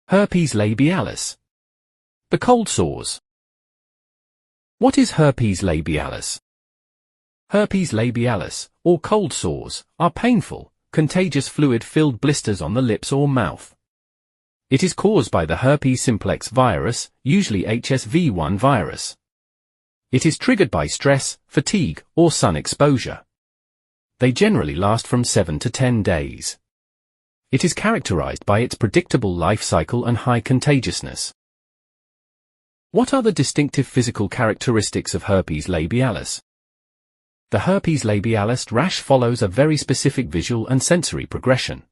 Herpes labialis. The cold sores. What is herpes labialis? Herpes labialis, or cold sores, are painful, contagious fluid-filled blisters on the lips or mouth. It is caused by the Herpes Simplex virus, usually HSV1 virus. It is triggered by stress, fatigue, or sun exposure. They generally last from 7 to 10 days. It is characterized by its predictable life cycle and high contagiousness. What are the distinctive physical characteristics of herpes labialis? The herpes labialis rash follows a very specific visual and sensory progression.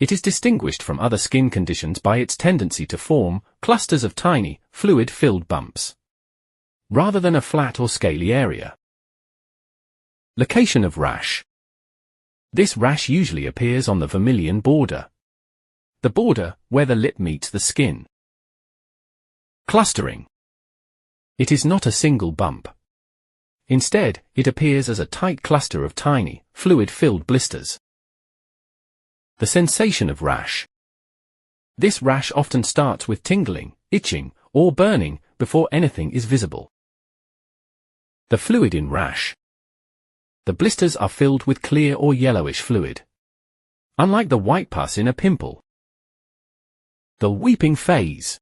It is distinguished from other skin conditions by its tendency to form clusters of tiny, fluid-filled bumps, rather than a flat or scaly area. Location of rash. This rash usually appears on the vermilion border, the border where the lip meets the skin. Clustering. It is not a single bump. Instead, it appears as a tight cluster of tiny, fluid-filled blisters. The sensation of rash. This rash often starts with tingling, itching, or burning before anything is visible. The fluid in rash. The blisters are filled with clear or yellowish fluid, unlike the white pus in a pimple. The weeping phase.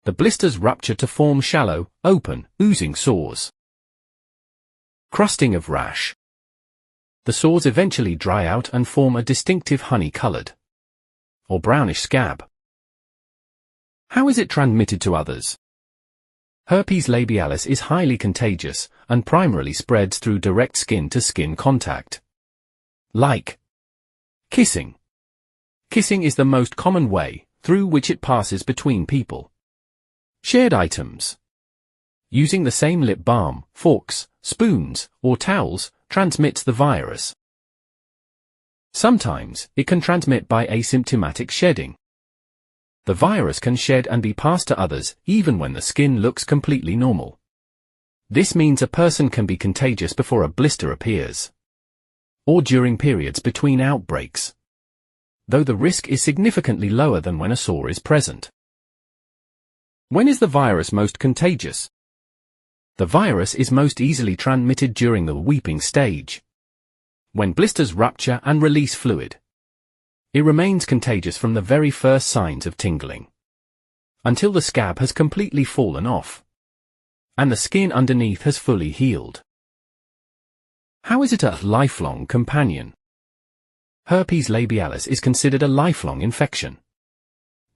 The blisters rupture to form shallow, open, oozing sores. Crusting of rash. The sores eventually dry out and form a distinctive honey-colored or brownish scab. How is it transmitted to others? Herpes labialis is highly contagious and primarily spreads through direct skin-to-skin contact, like kissing. Kissing is the most common way through which it passes between people. Shared items. Using the same lip balm, forks, spoons, or towels transmits the virus. Sometimes, it can transmit by asymptomatic shedding. The virus can shed and be passed to others even when the skin looks completely normal. This means a person can be contagious before a blister appears, or during periods between outbreaks, though the risk is significantly lower than when a sore is present. When is the virus most contagious? The virus is most easily transmitted during the weeping stage, when blisters rupture and release fluid. It remains contagious from the very first signs of tingling, until the scab has completely fallen off, and the skin underneath has fully healed. How is it a lifelong companion? Herpes labialis is considered a lifelong infection,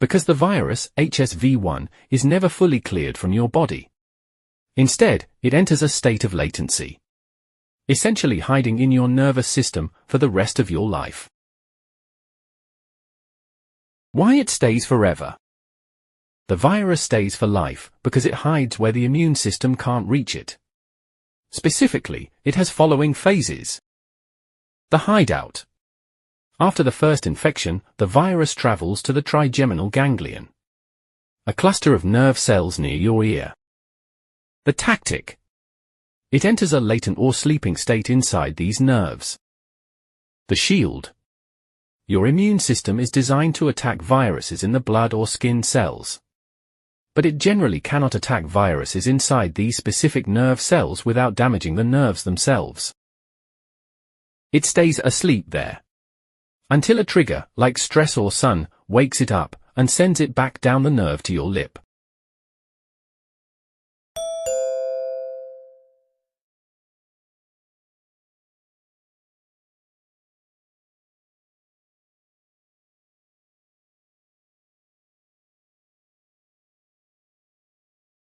because the virus, HSV1, is never fully cleared from your body. Instead, it enters a state of latency, essentially hiding in your nervous system for the rest of your life. Why it stays forever? The virus stays for life because it hides where the immune system can't reach it. Specifically, it has following phases. The hideout. After the first infection, the virus travels to the trigeminal ganglion, a cluster of nerve cells near your ear. The tactic. It enters a latent or sleeping state inside these nerves. The shield. Your immune system is designed to attack viruses in the blood or skin cells, but it generally cannot attack viruses inside these specific nerve cells without damaging the nerves themselves. It stays asleep there until a trigger, like stress or sun, wakes it up and sends it back down the nerve to your lip.